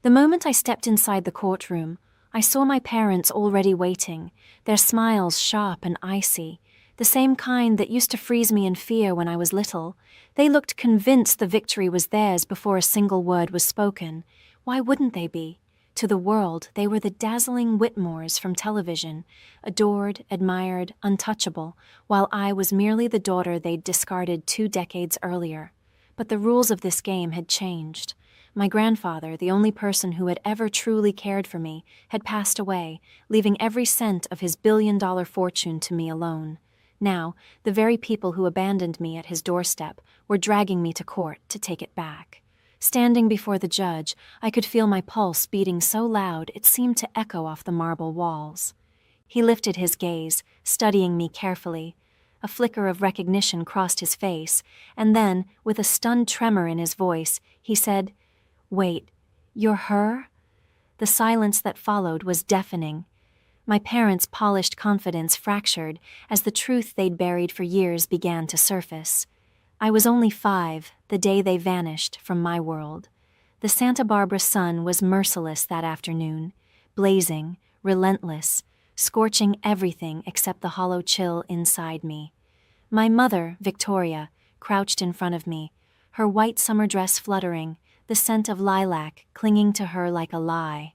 The moment I stepped inside the courtroom, I saw my parents already waiting, their smiles sharp and icy, the same kind that used to freeze me in fear when I was little. They looked convinced the victory was theirs before a single word was spoken. Why wouldn't they be? To the world, they were the dazzling Whitmores from television, adored, admired, untouchable, while I was merely the daughter they'd discarded 2 decades earlier. But the rules of this game had changed. My grandfather, the only person who had ever truly cared for me, had passed away, leaving every cent of his billion-dollar fortune to me alone. Now, the very people who abandoned me at his doorstep were dragging me to court to take it back. Standing before the judge, I could feel my pulse beating so loud it seemed to echo off the marble walls. He lifted his gaze, studying me carefully. A flicker of recognition crossed his face, and then, with a stunned tremor in his voice, he said, "Wait, you're her?" The silence that followed was deafening. My parents' polished confidence fractured as the truth they'd buried for years began to surface. I was only 5, the day they vanished from my world. The Santa Barbara sun was merciless that afternoon, blazing, relentless, scorching everything except the hollow chill inside me. My mother, Victoria, crouched in front of me, her white summer dress fluttering, the scent of lilac clinging to her like a lie.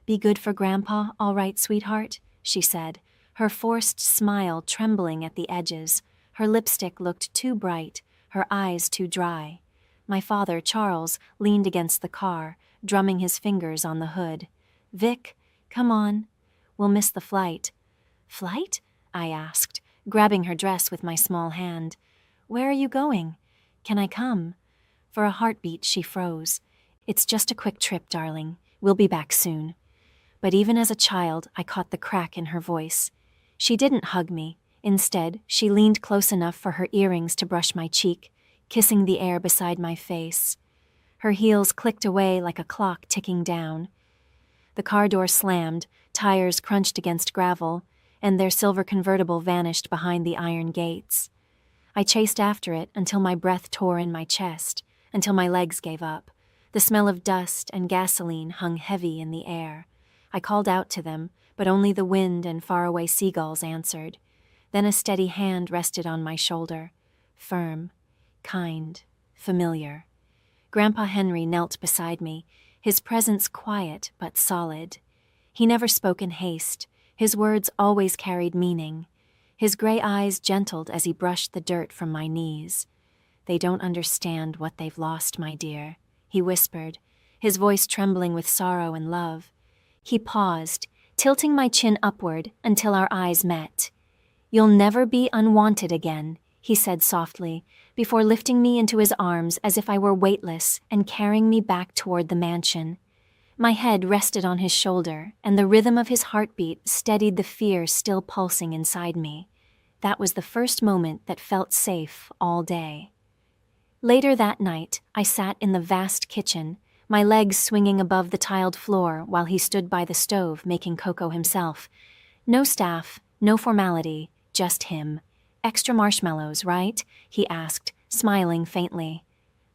"Be good for Grandpa, all right, sweetheart?" she said, her forced smile trembling at the edges. Her lipstick looked too bright, her eyes too dry. My father, Charles, leaned against the car, drumming his fingers on the hood. "Vic, come on. We'll miss the flight." "Flight?" I asked, grabbing her dress with my small hand. "Where are you going? Can I come?" For a heartbeat, she froze. "It's just a quick trip, darling. We'll be back soon." But even as a child, I caught the crack in her voice. She didn't hug me. Instead, she leaned close enough for her earrings to brush my cheek, kissing the air beside my face. Her heels clicked away like a clock ticking down. The car door slammed, tires crunched against gravel, and their silver convertible vanished behind the iron gates. I chased after it until my breath tore in my chest, until my legs gave up. The smell of dust and gasoline hung heavy in the air. I called out to them, but only the wind and faraway seagulls answered. Then a steady hand rested on my shoulder, firm, kind, familiar. Grandpa Henry knelt beside me, his presence quiet but solid. He never spoke in haste. His words always carried meaning. His gray eyes gentled as he brushed the dirt from my knees. "They don't understand what they've lost, my dear," he whispered, his voice trembling with sorrow and love. He paused, tilting my chin upward until our eyes met. "You'll never be unwanted again," he said softly, before lifting me into his arms as if I were weightless and carrying me back toward the mansion. My head rested on his shoulder, and the rhythm of his heartbeat steadied the fear still pulsing inside me. That was the first moment that felt safe all day. Later that night, I sat in the vast kitchen, my legs swinging above the tiled floor while he stood by the stove making cocoa himself. No staff, no formality, just him. "Extra marshmallows, right?" he asked, smiling faintly.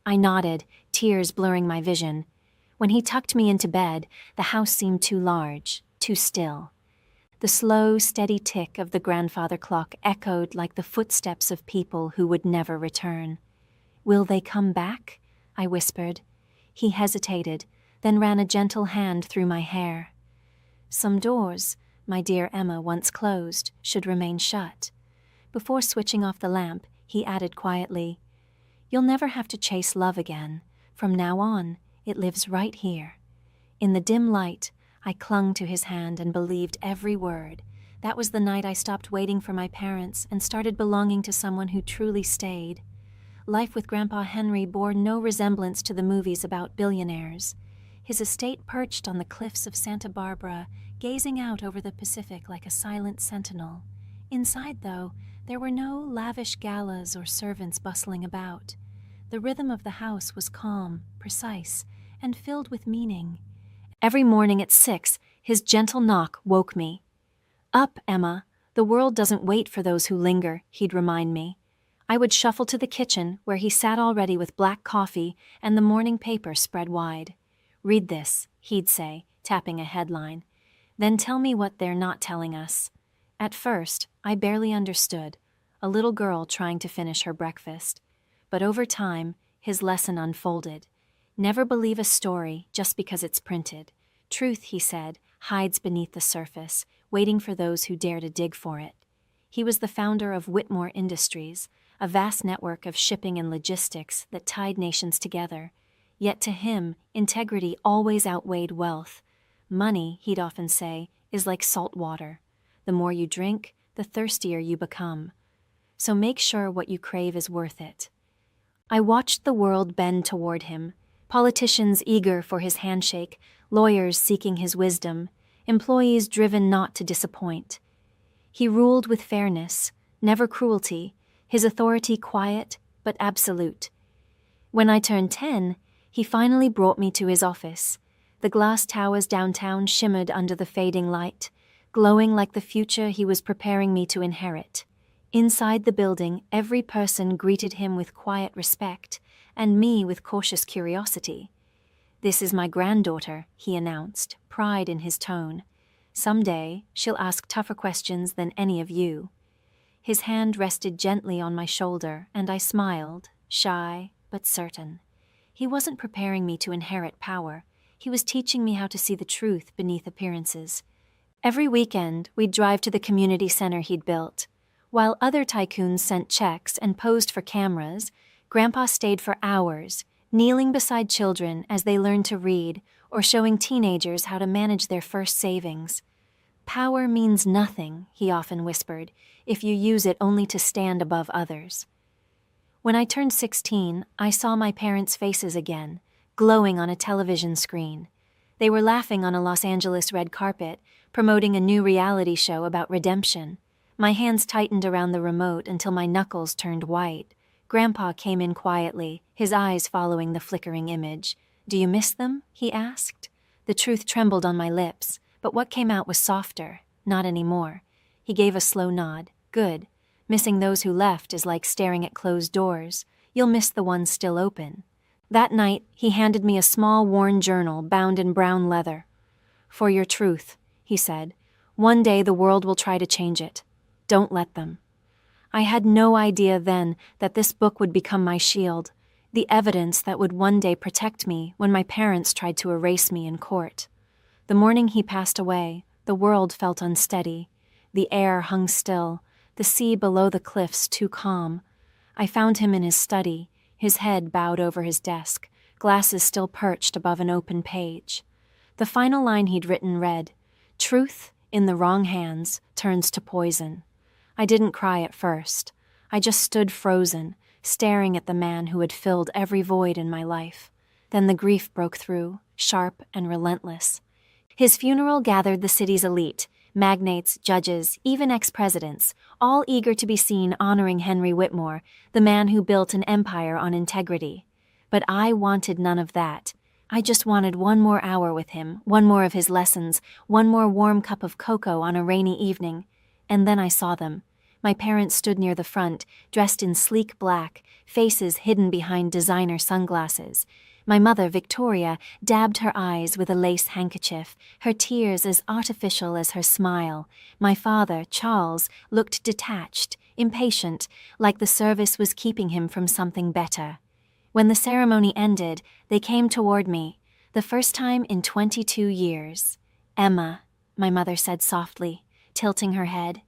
I nodded, tears blurring my vision. When he tucked me into bed, the house seemed too large, too still. The slow, steady tick of the grandfather clock echoed like the footsteps of people who would never return. "Will they come back?" I whispered. He hesitated, then ran a gentle hand through my hair. "Some doors, my dear Emma once closed, should remain shut." Before switching off the lamp, he added quietly, "You'll never have to chase love again. From now on, it lives right here." In the dim light, I clung to his hand and believed every word. That was the night I stopped waiting for my parents and started belonging to someone who truly stayed. Life with Grandpa Henry bore no resemblance to the movies about billionaires. His estate perched on the cliffs of Santa Barbara, gazing out over the Pacific like a silent sentinel. Inside, though, there were no lavish galas or servants bustling about. The rhythm of the house was calm, precise, and filled with meaning. Every morning at 6, his gentle knock woke me. "Up, Emma. The world doesn't wait for those who linger," he'd remind me. I would shuffle to the kitchen, where he sat already with black coffee and the morning paper spread wide. "Read this," he'd say, tapping a headline. "Then tell me what they're not telling us." At first, I barely understood, a little girl trying to finish her breakfast. But over time, his lesson unfolded. Never believe a story just because it's printed. Truth, he said, hides beneath the surface, waiting for those who dare to dig for it. He was the founder of Whitmore Industries, a vast network of shipping and logistics that tied nations together. Yet to him, integrity always outweighed wealth. Money, he'd often say, is like salt water. The more you drink, the thirstier you become. So make sure what you crave is worth it. I watched the world bend toward him, politicians eager for his handshake, lawyers seeking his wisdom, employees driven not to disappoint. He ruled with fairness, never cruelty, his authority quiet but absolute. When I turned 10, he finally brought me to his office. The glass towers downtown shimmered under the fading light, glowing like the future he was preparing me to inherit. Inside the building, every person greeted him with quiet respect, and me with cautious curiosity. "This is my granddaughter," he announced, pride in his tone. "Someday, she'll ask tougher questions than any of you." His hand rested gently on my shoulder, and I smiled, shy but certain. He wasn't preparing me to inherit power. He was teaching me how to see the truth beneath appearances. Every weekend, we'd drive to the community center he'd built. While other tycoons sent checks and posed for cameras, Grandpa stayed for hours, kneeling beside children as they learned to read or showing teenagers how to manage their first savings. "Power means nothing," he often whispered, "if you use it only to stand above others." When I turned 16, I saw my parents' faces again, glowing on a television screen. They were laughing on a Los Angeles red carpet, promoting a new reality show about redemption. My hands tightened around the remote until my knuckles turned white. Grandpa came in quietly, his eyes following the flickering image. "Do you miss them?" he asked. The truth trembled on my lips, but what came out was softer. "Not anymore." He gave a slow nod. "Good. Missing those who left is like staring at closed doors. You'll miss the ones still open." That night, he handed me a small, worn journal bound in brown leather. "For your truth," he said. "One day the world will try to change it. Don't let them." I had no idea then that this book would become my shield, the evidence that would one day protect me when my parents tried to erase me in court. The morning he passed away, the world felt unsteady. The air hung still, the sea below the cliffs too calm. I found him in his study, his head bowed over his desk, glasses still perched above an open page. The final line he'd written read, "Truth, in the wrong hands, turns to poison." I didn't cry at first. I just stood frozen, staring at the man who had filled every void in my life. Then the grief broke through, sharp and relentless. His funeral gathered the city's elite, magnates, judges, even ex-presidents, all eager to be seen honoring Henry Whitmore, the man who built an empire on integrity. But I wanted none of that. I just wanted one more hour with him, one more of his lessons, one more warm cup of cocoa on a rainy evening. And then I saw them. My parents stood near the front, dressed in sleek black, faces hidden behind designer sunglasses. My mother, Victoria, dabbed her eyes with a lace handkerchief, her tears as artificial as her smile. My father, Charles, looked detached, impatient, like the service was keeping him from something better. When the ceremony ended, they came toward me, the first time in 22 years. "Emma," my mother said softly, tilting her head,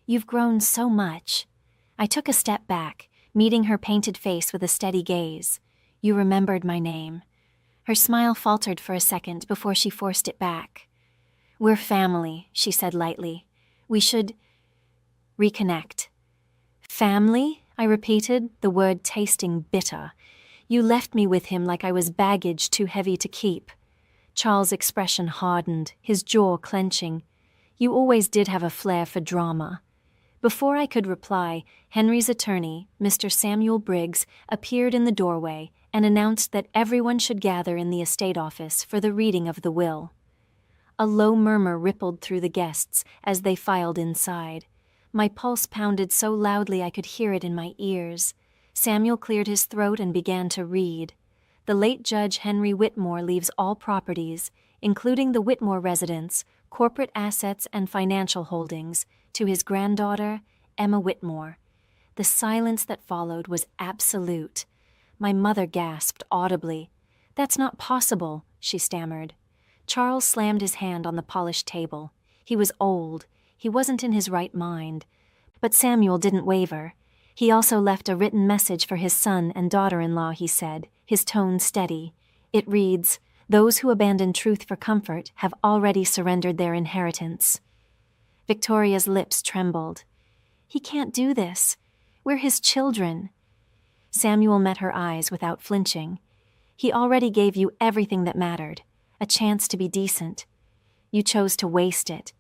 "you've grown so much." I took a step back, meeting her painted face with a steady gaze. "You remembered my name." Her smile faltered for a second before she forced it back. "We're family," she said lightly. "We should reconnect." "Family?" I repeated, the word tasting bitter. "You left me with him like I was baggage too heavy to keep." Charles' expression hardened, his jaw clenching. "You always did have a flair for drama." Before I could reply, Henry's attorney, Mr. Samuel Briggs, appeared in the doorway and announced that everyone should gather in the estate office for the reading of the will. A low murmur rippled through the guests as they filed inside. My pulse pounded so loudly I could hear it in my ears. Samuel cleared his throat and began to read. The late Judge Henry Whitmore leaves all properties, including the Whitmore residence, corporate assets and financial holdings, to his granddaughter, Emma Whitmore. The silence that followed was absolute. My mother gasped audibly. "That's not possible," she stammered. Charles slammed his hand on the polished table. He was old. He wasn't in his right mind. But Samuel didn't waver. He also left a written message for his son and daughter-in-law, he said, his tone steady. It reads, "Those who abandon truth for comfort have already surrendered their inheritance." Victoria's lips trembled. "He can't do this. We're his children." Samuel met her eyes without flinching. "He already gave you everything that mattered, a chance to be decent. You chose to waste it."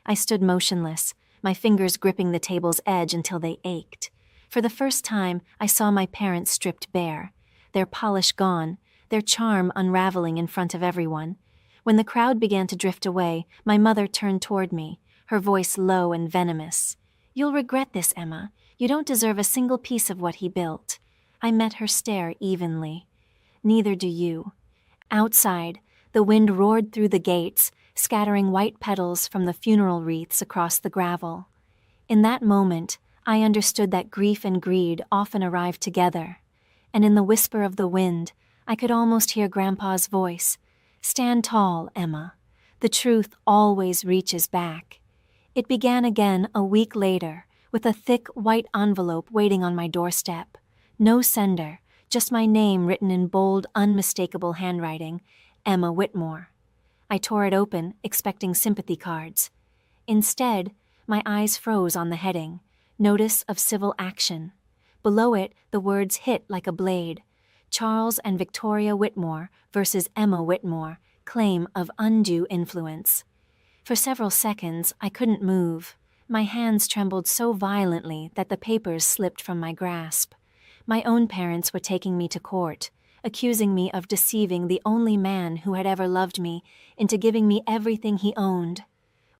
I stood motionless, my fingers gripping the table's edge until they ached. For the first time, I saw my parents stripped bare, their polish gone, their charm unraveling in front of everyone. When the crowd began to drift away, my mother turned toward me, her voice low and venomous. "You'll regret this, Emma. You don't deserve a single piece of what he built." I met her stare evenly. "Neither do you." Outside, the wind roared through the gates, scattering white petals from the funeral wreaths across the gravel. In that moment, I understood that grief and greed often arrive together, and in the whisper of the wind, I could almost hear Grandpa's voice. "Stand tall, Emma. The truth always reaches back." It began again a week later, with a thick white envelope waiting on my doorstep. No sender, just my name written in bold, unmistakable handwriting, Emma Whitmore. I tore it open, expecting sympathy cards. Instead, my eyes froze on the heading, Notice of Civil Action. Below it, the words hit like a blade. Charles and Victoria Whitmore versus Emma Whitmore, claim of undue influence. For several seconds, I couldn't move. My hands trembled so violently that the papers slipped from my grasp. My own parents were taking me to court, accusing me of deceiving the only man who had ever loved me into giving me everything he owned.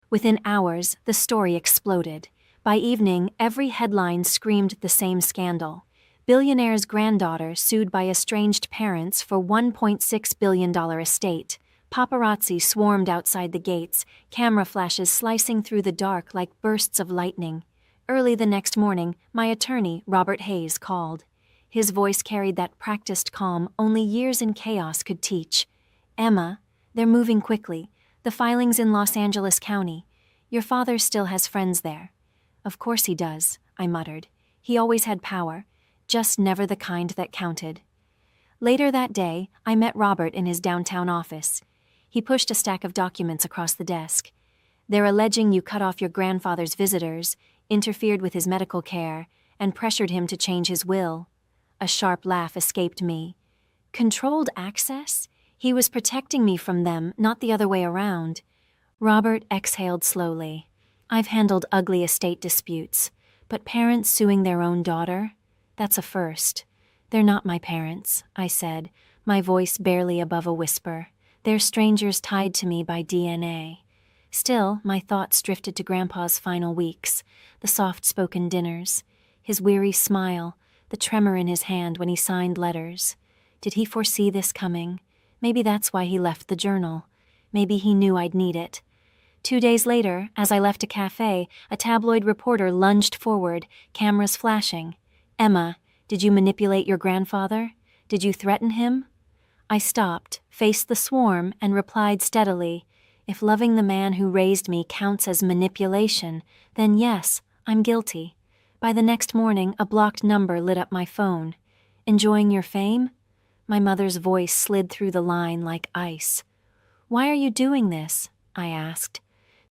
Within hours, the story exploded. By evening, every headline screamed the same scandal. Billionaire's granddaughter sued by estranged parents for $1.6 billion estate. Paparazzi swarmed outside the gates, camera flashes slicing through the dark like bursts of lightning. Early the next morning, my attorney, Robert Hayes, called. His voice carried that practiced calm only years in chaos could teach. "Emma, they're moving quickly. The filing's in Los Angeles County. Your father still has friends there." "Of course he does," I muttered. "He always had power, just never the kind that counted." Later that day, I met Robert in his downtown office. He pushed a stack of documents across the desk. "They're alleging you cut off your grandfather's visitors, interfered with his medical care, and pressured him to change his will." A sharp laugh escaped me. Controlled access? He was protecting me from them, not the other way around. Robert exhaled slowly. "I've handled ugly estate disputes, but parents suing their own daughter? That's a first." "They're not my parents," I said, my voice barely above a whisper. "They're strangers tied to me by DNA." Still, my thoughts drifted to Grandpa's final weeks, the soft-spoken dinners, his weary smile, the tremor in his hand when he signed letters. Did he foresee this coming? Maybe that's why he left the journal. Maybe he knew I'd need it. 2 days later, as I left a cafe, a tabloid reporter lunged forward, cameras flashing. "Emma, did you manipulate your grandfather? Did you threaten him?" I stopped, faced the swarm, and replied steadily, "If loving the man who raised me counts as manipulation, then yes, I'm guilty." By the next morning, a blocked number lit up my phone. "Enjoying your fame?" My mother's voice slid through the line like ice. "Why are you doing this?" I asked.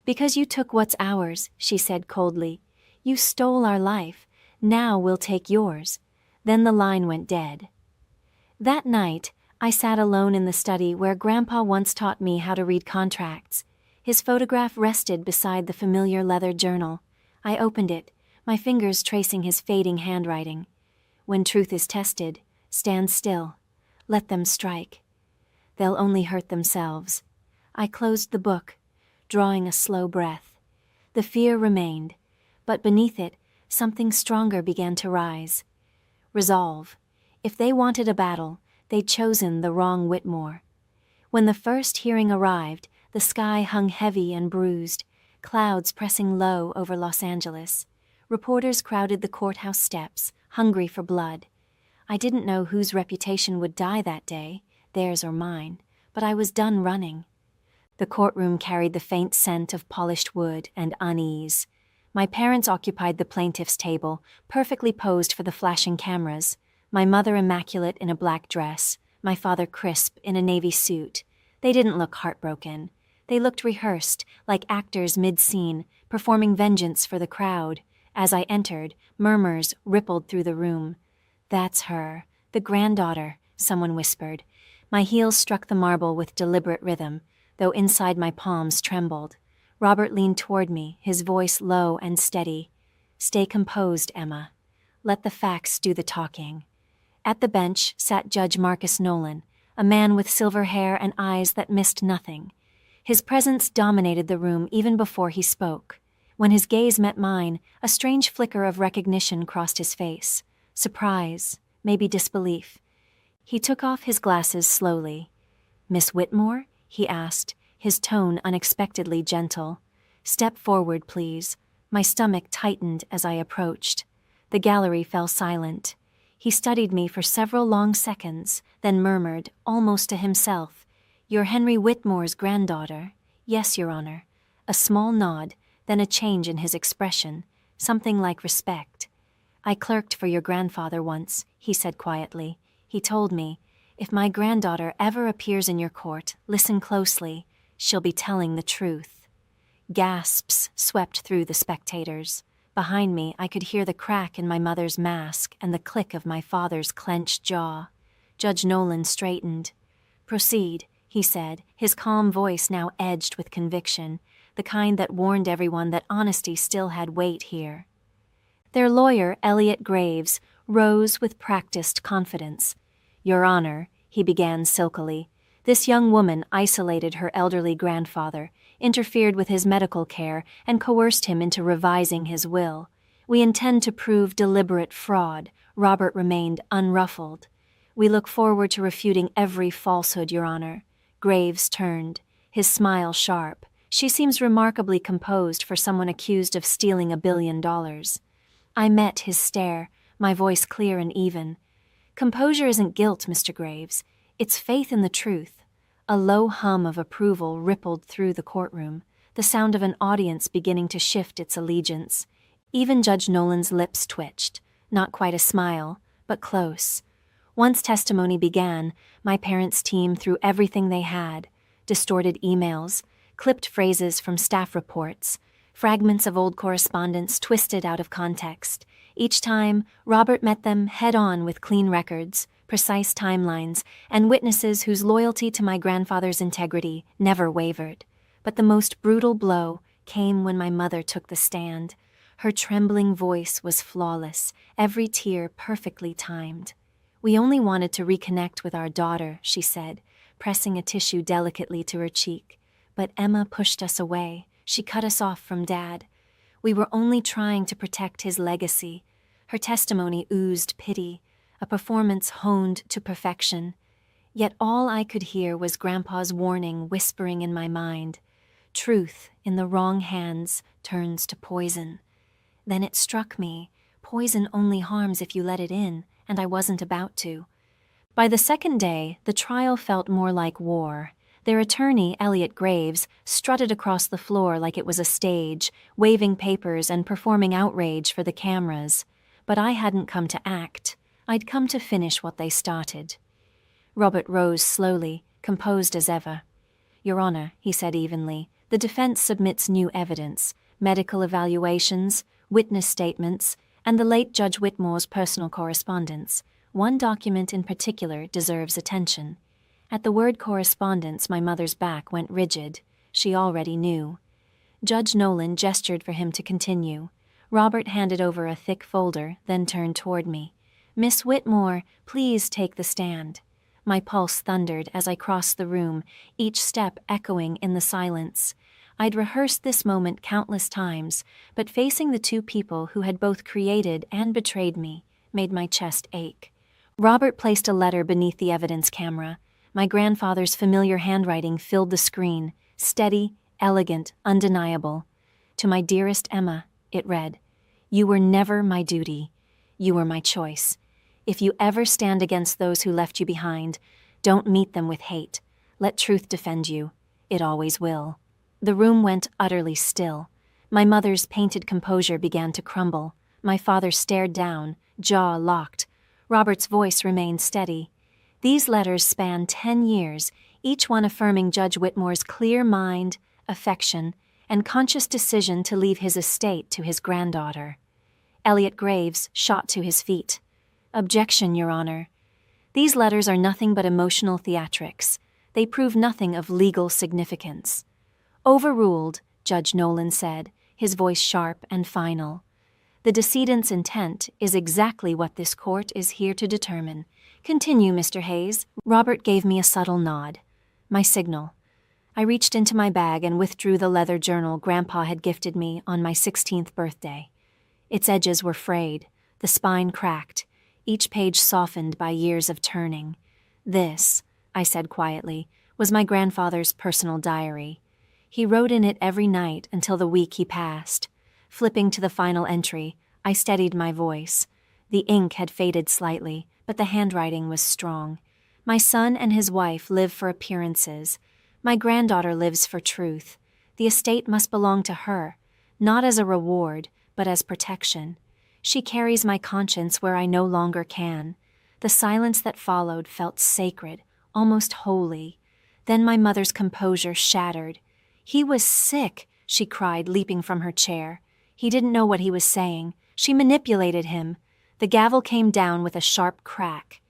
"Because you took what's ours," she said coldly. "You stole our life. Now we'll take yours." Then the line went dead. That night, I sat alone in the study where Grandpa once taught me how to read contracts. His photograph rested beside the familiar leather journal. I opened it, my fingers tracing his fading handwriting. "When truth is tested, stand still. Let them strike. They'll only hurt themselves." I closed the book, drawing a slow breath. The fear remained, but beneath it, something stronger began to rise. Resolve. If they wanted a battle, They'd chosen the wrong Whitmore. When the first hearing arrived, the sky hung heavy and bruised, clouds pressing low over Los Angeles. Reporters crowded the courthouse steps, hungry for blood. I didn't know whose reputation would die that day, theirs or mine, but I was done running. The courtroom carried the faint scent of polished wood and unease. My parents occupied the plaintiff's table, perfectly posed for the flashing cameras, my mother immaculate in a black dress, my father crisp in a navy suit. They didn't look heartbroken. They looked rehearsed, like actors mid-scene, performing vengeance for the crowd. As I entered, murmurs rippled through the room. "That's her, the granddaughter," someone whispered. My heels struck the marble with deliberate rhythm, though inside my palms trembled. Robert leaned toward me, his voice low and steady. "Stay composed, Emma. Let the facts do the talking." At the bench sat Judge Marcus Nolan, a man with silver hair and eyes that missed nothing. His presence dominated the room even before he spoke. When his gaze met mine, a strange flicker of recognition crossed his face. Surprise, maybe disbelief. He took off his glasses slowly. "Miss Whitmore?" he asked, his tone unexpectedly gentle. "Step forward, please." My stomach tightened as I approached. The gallery fell silent. He studied me for several long seconds, then murmured, almost to himself, "You're Henry Whitmore's granddaughter?" "Yes, Your Honor." A small nod, then a change in his expression, something like respect. "I clerked for your grandfather once," he said quietly. "He told me, if my granddaughter ever appears in your court, listen closely. She'll be telling the truth." Gasps swept through the spectators. Behind me, I could hear the crack in my mother's mask and the click of my father's clenched jaw. Judge Nolan straightened. "Proceed," he said, his calm voice now edged with conviction, the kind that warned everyone that honesty still had weight here. Their lawyer, Elliot Graves, rose with practiced confidence. "Your Honor," he began silkily, "this young woman isolated her elderly grandfather, interfered with his medical care, and coerced him into revising his will. We intend to prove deliberate fraud." Robert remained unruffled. "We look forward to refuting every falsehood, Your Honor." Graves turned, his smile sharp. "She seems remarkably composed for someone accused of stealing $1 billion. I met his stare, my voice clear and even. "Composure isn't guilt, Mr. Graves. It's faith in the truth." A low hum of approval rippled through the courtroom, the sound of an audience beginning to shift its allegiance. Even Judge Nolan's lips twitched, not quite a smile, but close. Once testimony began, my parents' team threw everything they had: distorted emails, clipped phrases from staff reports, fragments of old correspondence twisted out of context. Each time, Robert met them head-on with clean records, precise timelines, and witnesses whose loyalty to my grandfather's integrity never wavered. But the most brutal blow came when my mother took the stand. Her trembling voice was flawless, every tear perfectly timed. "We only wanted to reconnect with our daughter," she said, pressing a tissue delicately to her cheek. "But Emma pushed us away. She cut us off from Dad. We were only trying to protect his legacy." Her testimony oozed pity, a performance honed to perfection. Yet all I could hear was Grandpa's warning whispering in my mind. Truth in the wrong hands turns to poison. Then it struck me. Poison only harms if you let it in, and I wasn't about to. By the second day, the trial felt more like war. Their attorney, Elliot Graves, strutted across the floor like it was a stage, waving papers and performing outrage for the cameras. But I hadn't come to act. I'd come to finish what they started. Robert rose slowly, composed as ever. "Your Honor," he said evenly, "the defense submits new evidence, medical evaluations, witness statements, and the late Judge Whitmore's personal correspondence. One document in particular deserves attention." At the word correspondence, my mother's back went rigid. She already knew. Judge Nolan gestured for him to continue. Robert handed over a thick folder, then turned toward me. "Miss Whitmore, please take the stand." My pulse thundered as I crossed the room, each step echoing in the silence. I'd rehearsed this moment countless times, but facing the two people who had both created and betrayed me made my chest ache. Robert placed a letter beneath the evidence camera. My grandfather's familiar handwriting filled the screen, steady, elegant, undeniable. To my dearest Emma, it read, "You were never my duty. You were my choice. If you ever stand against those who left you behind, don't meet them with hate. Let truth defend you. It always will." The room went utterly still. My mother's painted composure began to crumble. My father stared down, jaw locked. Robert's voice remained steady. These letters spanned 10 years, each one affirming Judge Whitmore's clear mind, affection, and conscious decision to leave his estate to his granddaughter. Elliot Graves shot to his feet. "Objection, Your Honor. These letters are nothing but emotional theatrics. They prove nothing of legal significance." "Overruled," Judge Nolan said, his voice sharp and final. "The decedent's intent is exactly what this court is here to determine. Continue, Mr. Hayes." Robert gave me a subtle nod. My signal. I reached into my bag and withdrew the leather journal Grandpa had gifted me on my 16th birthday. Its edges were frayed, the spine cracked, each page softened by years of turning. "This," I said quietly, "was my grandfather's personal diary. He wrote in it every night until the week he passed." Flipping to the final entry, I steadied my voice. The ink had faded slightly, but the handwriting was strong. "My son and his wife live for appearances. My granddaughter lives for truth. The estate must belong to her, not as a reward, but as protection. She carries my conscience where I no longer can." The silence that followed felt sacred, almost holy. Then my mother's composure shattered. "He was sick," she cried, leaping from her chair. "He didn't know what he was saying. She manipulated him." The gavel came down with a sharp crack.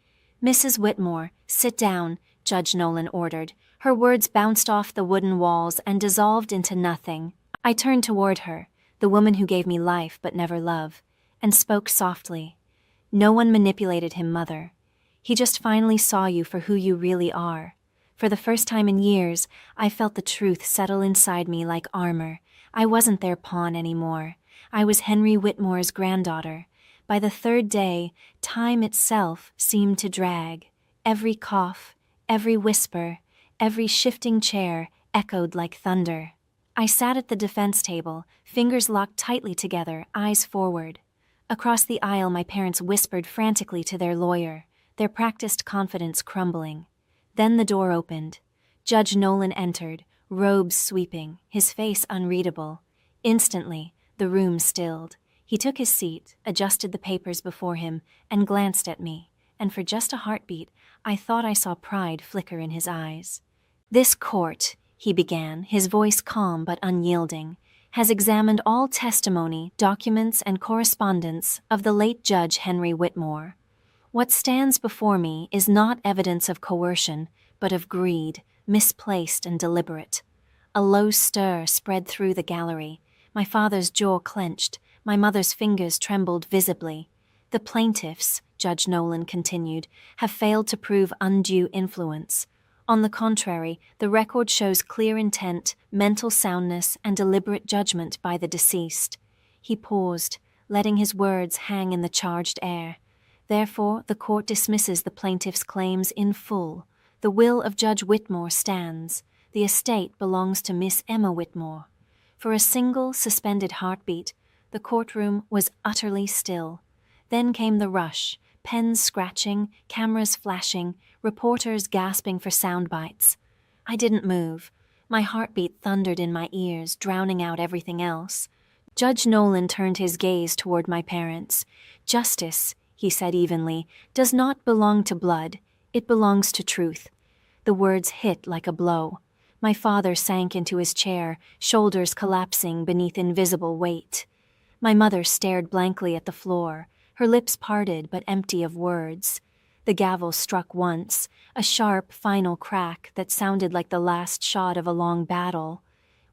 "Mrs. Whitmore, sit down," Judge Nolan ordered. Her words bounced off the wooden walls and dissolved into nothing. I turned toward her, the woman who gave me life but never love, and spoke softly. "No one manipulated him, Mother. He just finally saw you for who you really are." For the first time in years, I felt the truth settle inside me like armor. I wasn't their pawn anymore. I was Henry Whitmore's granddaughter. By the third day, time itself seemed to drag. Every cough, every whisper, every shifting chair echoed like thunder. I sat at the defense table, fingers locked tightly together, eyes forward. Across the aisle, my parents whispered frantically to their lawyer, their practiced confidence crumbling. Then the door opened. Judge Nolan entered, robes sweeping, his face unreadable. Instantly, the room stilled. He took his seat, adjusted the papers before him, and glanced at me, and for just a heartbeat, I thought I saw pride flicker in his eyes. "This court," he began, his voice calm but unyielding, "has examined all testimony, documents, and correspondence of the late Judge Henry Whitmore. What stands before me is not evidence of coercion, but of greed, misplaced and deliberate." A low stir spread through the gallery. My father's jaw clenched. My mother's fingers trembled visibly. "The plaintiffs," Judge Nolan continued, "have failed to prove undue influence. On the contrary, the record shows clear intent, mental soundness, and deliberate judgment by the deceased." He paused, letting his words hang in the charged air. "Therefore, the court dismisses the plaintiff's claims in full. The will of Judge Whitmore stands. The estate belongs to Miss Emma Whitmore." For a single, suspended heartbeat, the courtroom was utterly still. Then came the rush, pens scratching, cameras flashing, reporters gasping for sound bites. I didn't move. My heartbeat thundered in my ears, drowning out everything else. Judge Nolan turned his gaze toward my parents. "Justice," he said evenly, "does not belong to blood. It belongs to truth." The words hit like a blow. My father sank into his chair, shoulders collapsing beneath invisible weight. My mother stared blankly at the floor, her lips parted but empty of words. The gavel struck once, a sharp, final crack that sounded like the last shot of a long battle.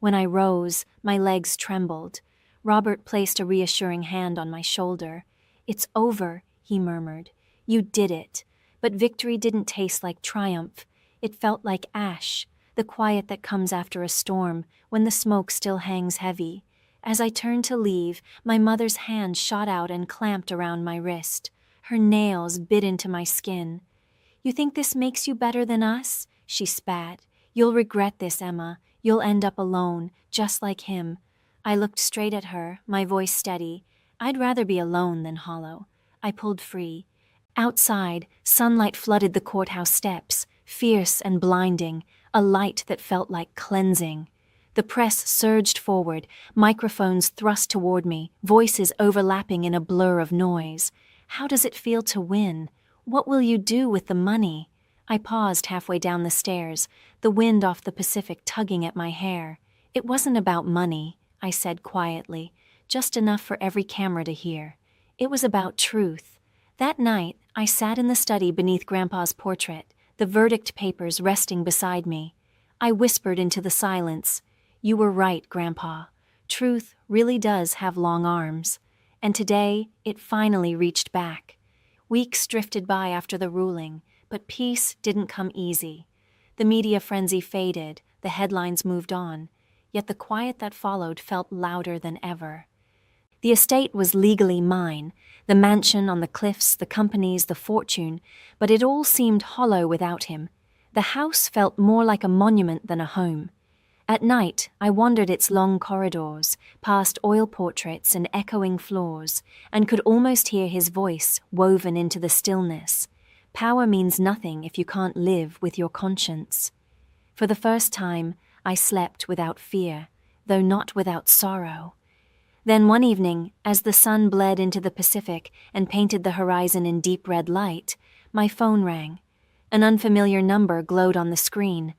When I rose, my legs trembled. Robert placed a reassuring hand on my shoulder. "It's over," he murmured. "You did it." But victory didn't taste like triumph. It felt like ash, the quiet that comes after a storm, when the smoke still hangs heavy. As I turned to leave, my mother's hand shot out and clamped around my wrist. Her nails bit into my skin. "You think this makes you better than us?" she spat. "You'll regret this, Emma. You'll end up alone, just like him." I looked straight at her, my voice steady. I'd rather be alone than hollow. I pulled free. Outside, sunlight flooded the courthouse steps, fierce and blinding, a light that felt like cleansing. The press surged forward, microphones thrust toward me, voices overlapping in a blur of noise. How does it feel to win? What will you do with the money? I paused halfway down the stairs, the wind off the Pacific tugging at my hair. It wasn't about money, I said quietly, just enough for every camera to hear. It was about truth. That night, I sat in the study beneath Grandpa's portrait, the verdict papers resting beside me. I whispered into the silence, "You were right, Grandpa. Truth really does have long arms." And today, it finally reached back. Weeks drifted by after the ruling, but peace didn't come easy. The media frenzy faded, the headlines moved on, yet the quiet that followed felt louder than ever. The estate was legally mine, the mansion on the cliffs, the companies, the fortune, but it all seemed hollow without him. The house felt more like a monument than a home. At night, I wandered its long corridors, past oil portraits and echoing floors, and could almost hear his voice woven into the stillness. Power means nothing if you can't live with your conscience. For the first time, I slept without fear, though not without sorrow. Then one evening, as the sun bled into the Pacific and painted the horizon in deep red light, my phone rang. An unfamiliar number glowed on the screen.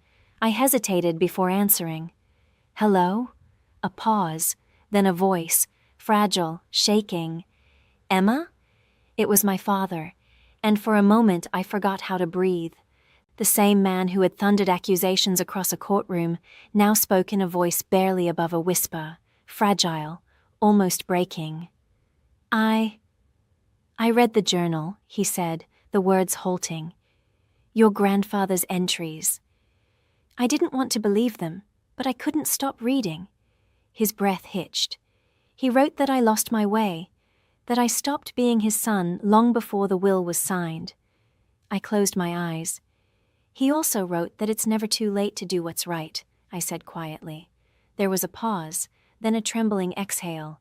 I hesitated before answering. "Hello?" A pause, then a voice, fragile, shaking. "Emma?" It was my father, and for a moment I forgot how to breathe. The same man who had thundered accusations across a courtroom now spoke in a voice barely above a whisper, fragile, almost breaking. I read the journal," he said, the words halting. "Your grandfather's entries." I didn't want to believe them, but I couldn't stop reading. His breath hitched. He wrote that I lost my way, that I stopped being his son long before the will was signed. I closed my eyes. "He also wrote that it's never too late to do what's right," I said quietly. There was a pause, then a trembling exhale.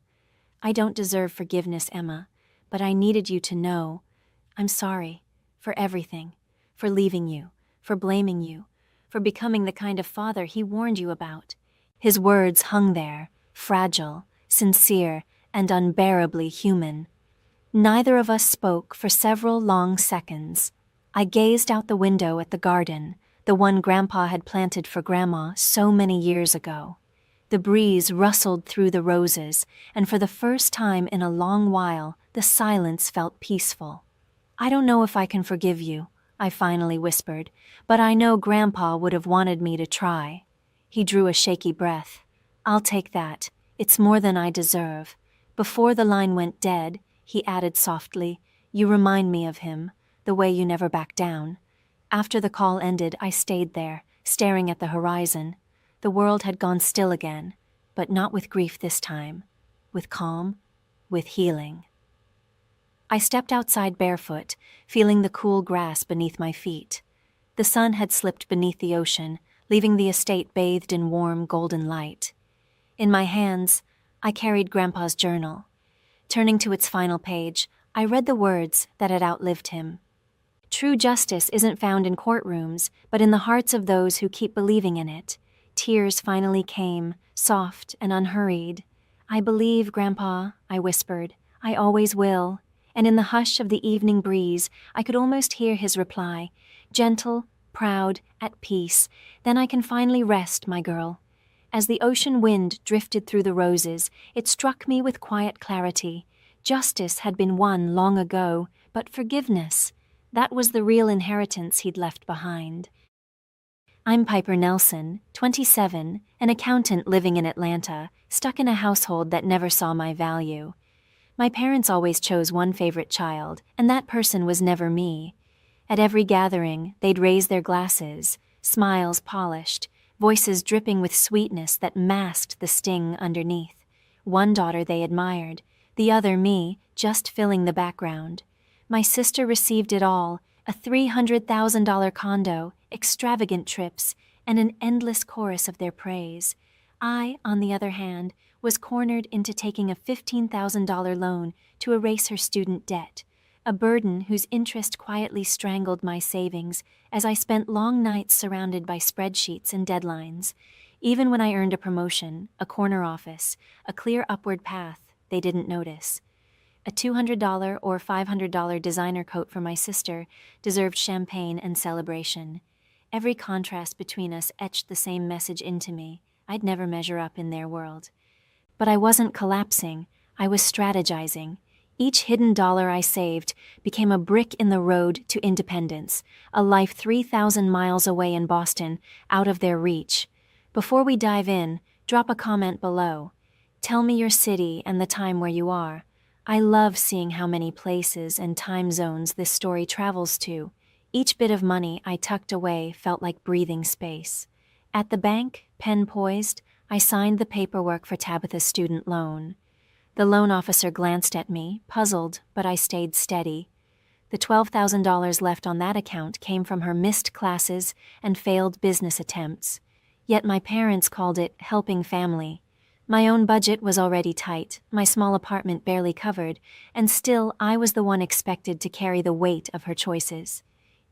"I don't deserve forgiveness, Emma, but I needed you to know. I'm sorry for everything, for leaving you, for blaming you, for becoming the kind of father he warned you about." His words hung there, fragile, sincere, and unbearably human. Neither of us spoke for several long seconds. I gazed out the window at the garden, the one Grandpa had planted for Grandma so many years ago. The breeze rustled through the roses, and for the first time in a long while, the silence felt peaceful. "I don't know if I can forgive you," I finally whispered, "but I know Grandpa would have wanted me to try." He drew a shaky breath. "I'll take that. It's more than I deserve." Before the line went dead, he added softly, "You remind me of him, the way you never back down." After the call ended, I stayed there, staring at the horizon. The world had gone still again, but not with grief this time. With calm, with healing. I stepped outside barefoot, feeling the cool grass beneath my feet. The sun had slipped beneath the ocean, leaving the estate bathed in warm, golden light. In my hands, I carried Grandpa's journal. Turning to its final page, I read the words that had outlived him. "True justice isn't found in courtrooms, but in the hearts of those who keep believing in it." Tears finally came, soft and unhurried. "I believe, Grandpa," I whispered. "I always will." And in the hush of the evening breeze, I could almost hear his reply, gentle, proud, at peace. "Then I can finally rest, my girl." As the ocean wind drifted through the roses, it struck me with quiet clarity. Justice had been won long ago, but forgiveness, that was the real inheritance he'd left behind. I'm Piper Nelson, 27, an accountant living in Atlanta, stuck in a household that never saw my value. My parents always chose one favorite child, and that person was never me. At every gathering, they'd raise their glasses, smiles polished, voices dripping with sweetness that masked the sting underneath. One daughter they admired, the other me, just filling the background. My sister received it all: a $300,000 condo, extravagant trips, and an endless chorus of their praise. I, on the other hand, was cornered into taking a $15,000 loan to erase her student debt, a burden whose interest quietly strangled my savings as I spent long nights surrounded by spreadsheets and deadlines. Even when I earned a promotion, a corner office, a clear upward path, they didn't notice. A $200 or $500 designer coat for my sister deserved champagne and celebration. Every contrast between us etched the same message into me: I'd never measure up in their world. But I wasn't collapsing, I was strategizing. Each hidden dollar I saved became a brick in the road to independence, a life 3,000 miles away in Boston, out of their reach. Before we dive in, drop a comment below. Tell me your city and the time where you are. I love seeing how many places and time zones this story travels to. Each bit of money I tucked away felt like breathing space. At the bank, pen poised, I signed the paperwork for Tabitha's student loan. The loan officer glanced at me, puzzled, but I stayed steady. The $12,000 left on that account came from her missed classes and failed business attempts. Yet my parents called it helping family. My own budget was already tight, my small apartment barely covered, and still I was the one expected to carry the weight of her choices.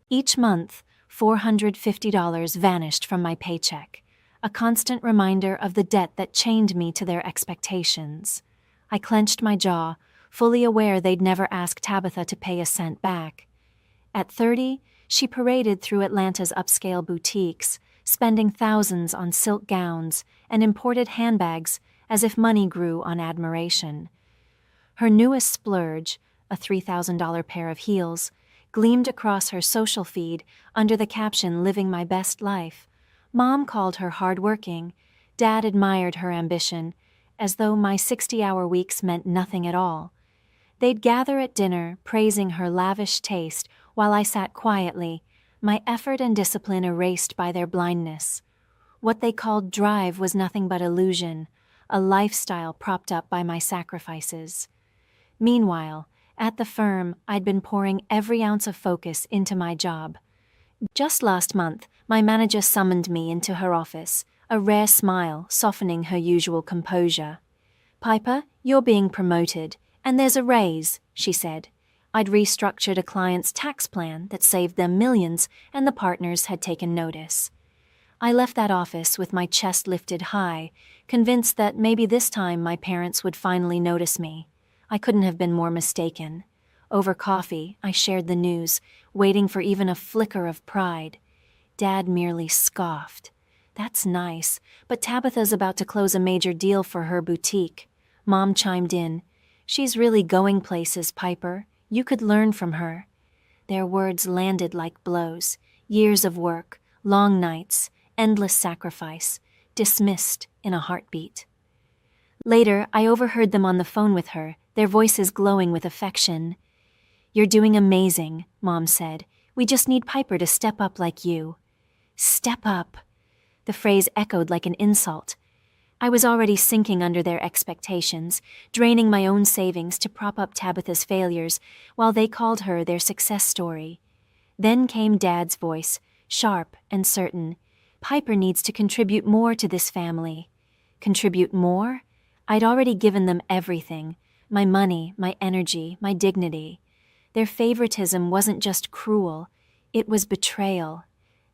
Each month, $450 vanished from my paycheck, a constant reminder of the debt that chained me to their expectations. I clenched my jaw, fully aware they'd never ask Tabitha to pay a cent back. At 30, she paraded through Atlanta's upscale boutiques, spending thousands on silk gowns and imported handbags as if money grew on admiration. Her newest splurge, a $3,000 pair of heels, gleamed across her social feed under the caption "Living My Best Life." Mom called her hardworking. Dad admired her ambition, as though my 60-hour weeks meant nothing at all. They'd gather at dinner, praising her lavish taste, while I sat quietly, my effort and discipline erased by their blindness. What they called drive was nothing but illusion, a lifestyle propped up by my sacrifices. Meanwhile, at the firm, I'd been pouring every ounce of focus into my job. Just last month, my manager summoned me into her office, a rare smile softening her usual composure. "Piper, you're being promoted, and there's a raise," she said. I'd restructured a client's tax plan that saved them millions, and the partners had taken notice. I left that office with my chest lifted high, convinced that maybe this time my parents would finally notice me. I couldn't have been more mistaken. Over coffee, I shared the news, waiting for even a flicker of pride. Dad merely scoffed. "That's nice, but Tabitha's about to close a major deal for her boutique." Mom chimed in. "She's really going places, Piper. You could learn from her." Their words landed like blows. Years of work, long nights, endless sacrifice, dismissed in a heartbeat. Later, I overheard them on the phone with her, their voices glowing with affection. "You're doing amazing," Mom said. "We just need Piper to step up like you." Step up. The phrase echoed like an insult. I was already sinking under their expectations, draining my own savings to prop up Tabitha's failures, while they called her their success story. Then came Dad's voice, sharp and certain. "Piper needs to contribute more to this family." Contribute more? I'd already given them everything: my money, my energy, my dignity. Their favoritism wasn't just cruel, it was betrayal.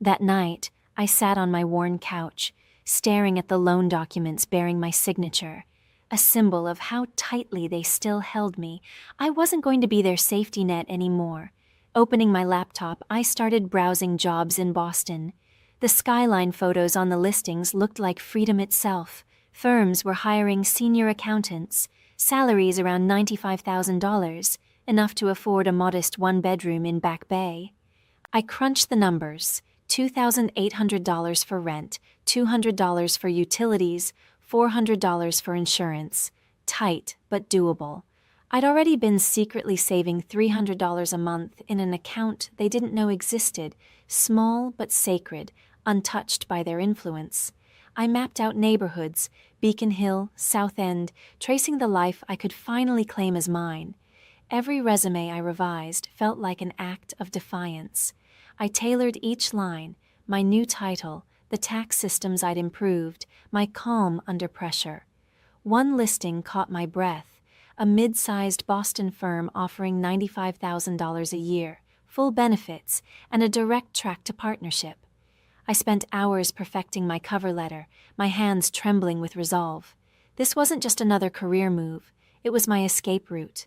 That night, I sat on my worn couch, staring at the loan documents bearing my signature, a symbol of how tightly they still held me. I wasn't going to be their safety net anymore. Opening my laptop, I started browsing jobs in Boston. The skyline photos on the listings looked like freedom itself. Firms were hiring senior accountants, salaries around $95,000, enough to afford a modest one-bedroom in Back Bay. I crunched the numbers: $2,800 for rent, $200 for utilities, $400 for insurance. Tight, but doable. I'd already been secretly saving $300 a month in an account they didn't know existed, small but sacred, untouched by their influence. I mapped out neighborhoods, Beacon Hill, South End, tracing the life I could finally claim as mine. Every resume I revised felt like an act of defiance. I tailored each line, my new title, the tax systems I'd improved, my calm under pressure. One listing caught my breath, a mid-sized Boston firm offering $95,000 a year, full benefits, and a direct track to partnership. I spent hours perfecting my cover letter, my hands trembling with resolve. This wasn't just another career move, it was my escape route.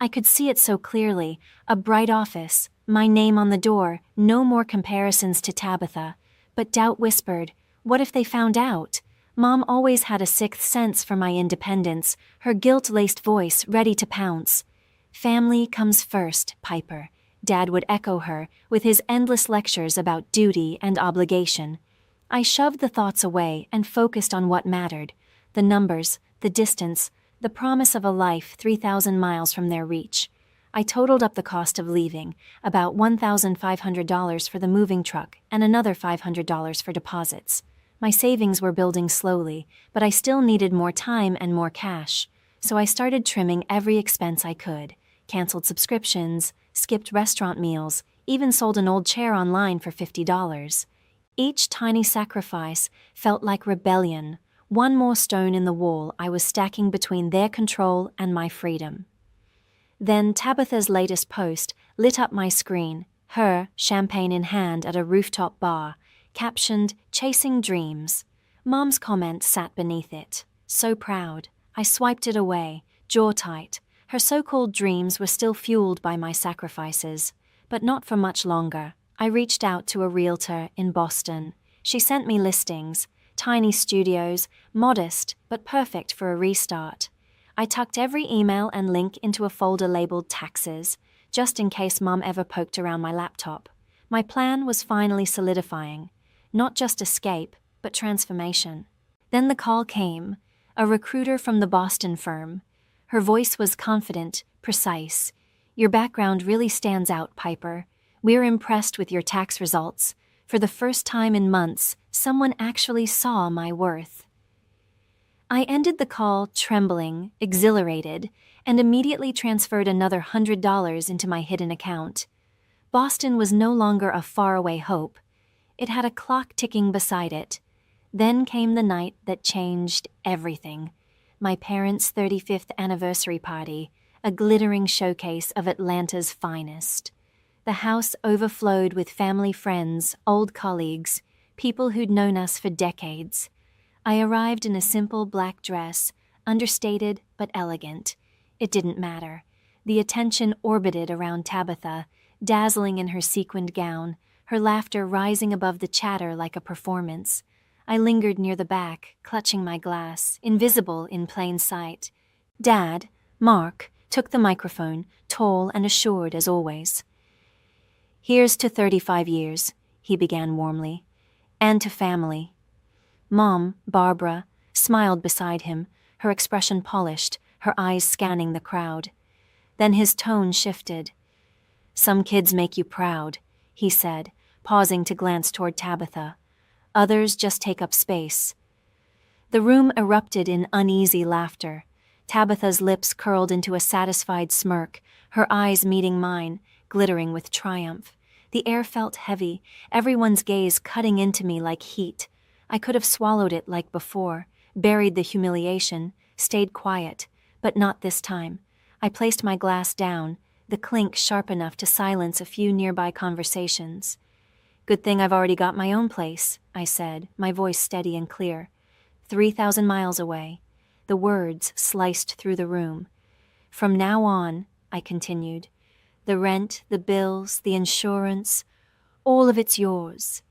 I could see it so clearly, a bright office, my name on the door, no more comparisons to Tabitha. But doubt whispered, what if they found out? Mom always had a sixth sense for my independence, her guilt-laced voice ready to pounce. Family comes first, Piper. Dad would echo her, with his endless lectures about duty and obligation. I shoved the thoughts away and focused on what mattered: the numbers, the distance, the promise of a life 3,000 miles from their reach. I totaled up the cost of leaving, about $1,500 for the moving truck and another $500 for deposits. My savings were building slowly, but I still needed more time and more cash, so I started trimming every expense I could, canceled subscriptions, skipped restaurant meals, even sold an old chair online for $50. Each tiny sacrifice felt like rebellion, one more stone in the wall I was stacking between their control and my freedom. Then Tabitha's latest post lit up my screen, her, champagne in hand at a rooftop bar, captioned, "Chasing Dreams." Mom's comment sat beneath it. So proud. I swiped it away, jaw tight. Her so-called dreams were still fueled by my sacrifices, but not for much longer. I reached out to a realtor in Boston. She sent me listings, tiny studios, modest but perfect for a restart. I tucked every email and link into a folder labeled taxes, just in case Mom ever poked around my laptop. My plan was finally solidifying. Not just escape, but transformation. Then the call came, a recruiter from the Boston firm. Her voice was confident, precise. "Your background really stands out, Piper. We're impressed with your tax results. For the first time in months, someone actually saw my worth." I ended the call trembling, exhilarated, and immediately transferred another $100 into my hidden account. Boston was no longer a faraway hope. It had a clock ticking beside it. Then came the night that changed everything. My parents' 35th anniversary party, a glittering showcase of Atlanta's finest. The house overflowed with family friends, old colleagues, people who'd known us for decades. I arrived in a simple black dress, understated but elegant. It didn't matter. The attention orbited around Tabitha, dazzling in her sequined gown, her laughter rising above the chatter like a performance. I lingered near the back, clutching my glass, invisible in plain sight. Dad, Mark, took the microphone, tall and assured as always. "Here's to 35 years," he began warmly, "and to family." Mom, Barbara, smiled beside him, her expression polished, her eyes scanning the crowd. Then his tone shifted. "Some kids make you proud," he said, pausing to glance toward Tabitha. "Others just take up space." The room erupted in uneasy laughter. Tabitha's lips curled into a satisfied smirk, her eyes meeting mine, glittering with triumph. The air felt heavy, everyone's gaze cutting into me like heat. I could have swallowed it like before, buried the humiliation, stayed quiet, but not this time. I placed my glass down, the clink sharp enough to silence a few nearby conversations. "Good thing I've already got my own place," I said, my voice steady and clear. 3,000 miles away. The words sliced through the room. "From now on," I continued, "the rent, the bills, the insurance, all of it's yours."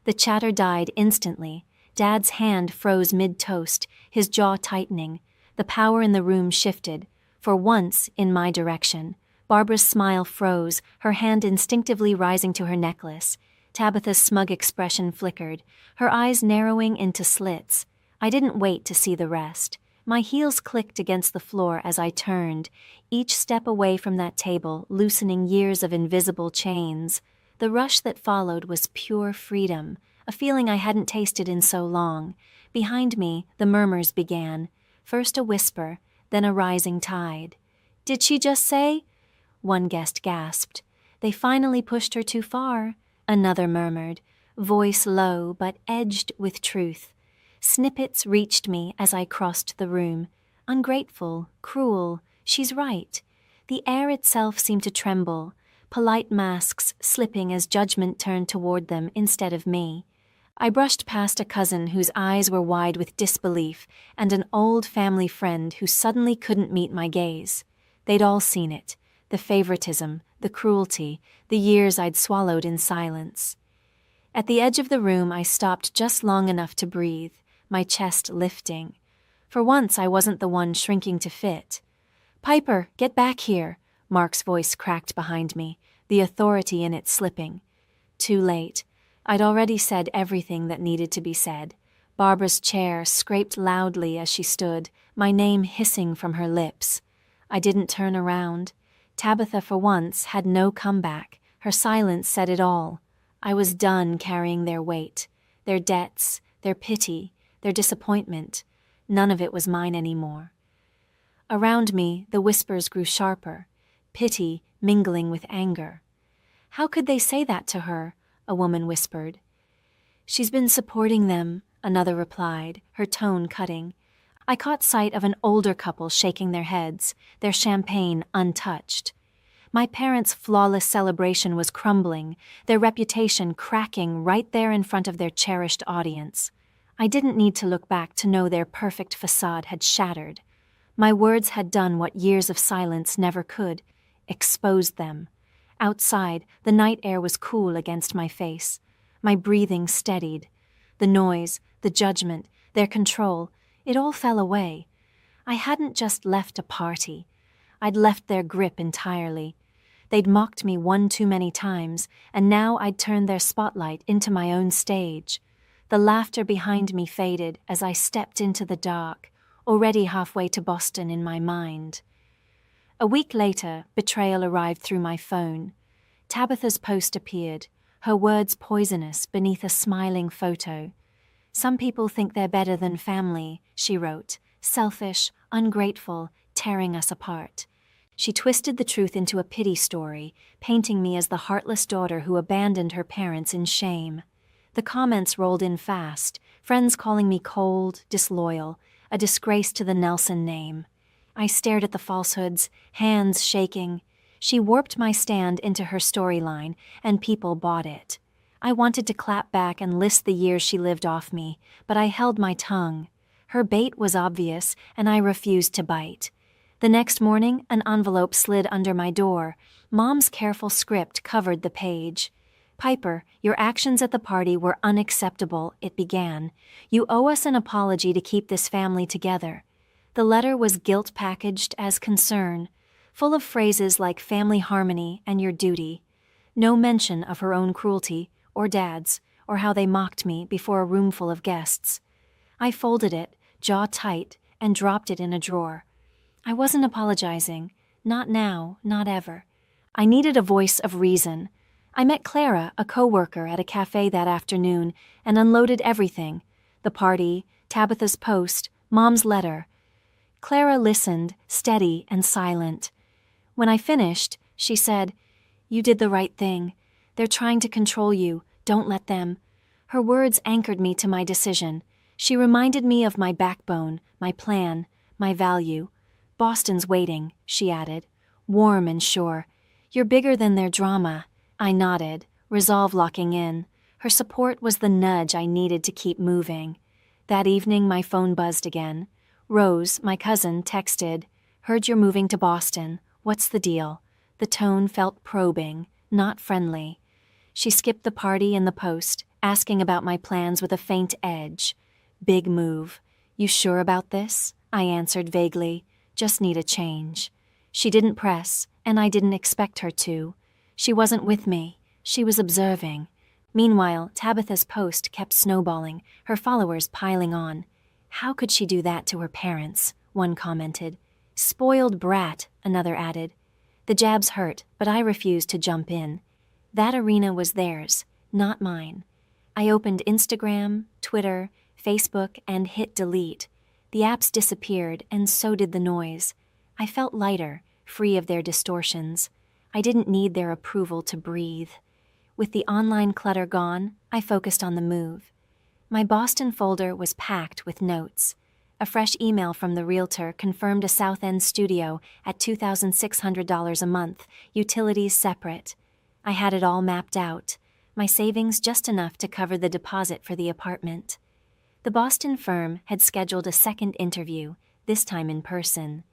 The chatter died instantly. Dad's hand froze mid-toast, his jaw tightening. The power in the room shifted, for once in my direction. Barbara's smile froze, her hand instinctively rising to her necklace. Tabitha's smug expression flickered, her eyes narrowing into slits. I didn't wait to see the rest. My heels clicked against the floor as I turned, each step away from that table loosening years of invisible chains. The rush that followed was pure freedom, a feeling I hadn't tasted in so long. Behind me, the murmurs began, first a whisper, then a rising tide. "Did she just say?" one guest gasped. They finally pushed her too far, another murmured, voice low but edged with truth. Snippets reached me as I crossed the room. Ungrateful, cruel, she's right. The air itself seemed to tremble, polite masks slipping as judgment turned toward them instead of me. I brushed past a cousin whose eyes were wide with disbelief and an old family friend who suddenly couldn't meet my gaze. They'd all seen it, the favoritism, the cruelty, the years I'd swallowed in silence. At the edge of the room, I stopped just long enough to breathe, my chest lifting. For once, I wasn't the one shrinking to fit. "Piper, get back here," Mark's voice cracked behind me, the authority in it slipping. Too late. I'd already said everything that needed to be said. Barbara's chair scraped loudly as she stood, my name hissing from her lips. I didn't turn around. Tabitha, for once, had no comeback. Her silence said it all. I was done carrying their weight, their debts, their pity, their disappointment. None of it was mine anymore. Around me, the whispers grew sharper, pity mingling with anger. "How could they say that to her?" a woman whispered. "She's been supporting them," another replied, her tone cutting. I caught sight of an older couple shaking their heads, their champagne untouched. My parents' flawless celebration was crumbling, their reputation cracking right there in front of their cherished audience. I didn't need to look back to know their perfect facade had shattered. My words had done what years of silence never could, exposed them. Outside, the night air was cool against my face. My breathing steadied. The noise, the judgment, their control, it all fell away. I hadn't just left a party. I'd left their grip entirely. They'd mocked me one too many times, and now I'd turned their spotlight into my own stage. The laughter behind me faded as I stepped into the dark, already halfway to Boston in my mind. A week later, betrayal arrived through my phone. Tabitha's post appeared, her words poisonous beneath a smiling photo. "Some people think they're better than family," she wrote, "selfish, ungrateful, tearing us apart." She twisted the truth into a pity story, painting me as the heartless daughter who abandoned her parents in shame. The comments rolled in fast, friends calling me cold, disloyal, a disgrace to the Nelson name. I stared at the falsehoods, hands shaking. She warped my stand into her storyline, and people bought it. I wanted to clap back and list the years she lived off me, but I held my tongue. Her bait was obvious, and I refused to bite. The next morning, an envelope slid under my door. Mom's careful script covered the page. "Piper, your actions at the party were unacceptable," it began. "You owe us an apology to keep this family together." The letter was guilt-packaged as concern, full of phrases like family harmony and your duty. No mention of her own cruelty, or Dad's, or how they mocked me before a roomful of guests. I folded it, jaw tight, and dropped it in a drawer. I wasn't apologizing. Not now, not ever. I needed a voice of reason. I met Clara, a coworker, at a cafe that afternoon and unloaded everything. The party, Tabitha's post, Mom's letter. Clara listened, steady and silent. When I finished, she said, "You did the right thing. They're trying to control you. Don't let them." Her words anchored me to my decision. She reminded me of my backbone, my plan, my value. "Boston's waiting," she added, warm and sure. "You're bigger than their drama." I nodded, resolve locking in. Her support was the nudge I needed to keep moving. That evening, my phone buzzed again. Rose, my cousin, texted, "Heard you're moving to Boston. What's the deal?" The tone felt probing, not friendly. She skipped the party and the post, asking about my plans with a faint edge. "Big move. You sure about this?" I answered vaguely. "Just need a change." She didn't press, and I didn't expect her to. She wasn't with me. She was observing. Meanwhile, Tabitha's post kept snowballing, her followers piling on. "How could she do that to her parents?" one commented. "Spoiled brat," another added. The jabs hurt, but I refused to jump in. That arena was theirs, not mine. I opened Instagram, Twitter, Facebook, and hit delete. The apps disappeared, and so did the noise. I felt lighter, free of their distortions. I didn't need their approval to breathe. With the online clutter gone, I focused on the move. My Boston folder was packed with notes. A fresh email from the realtor confirmed a South End studio at $2,600 a month, utilities separate. I had it all mapped out, my savings just enough to cover the deposit for the apartment. The Boston firm had scheduled a second interview, this time in person.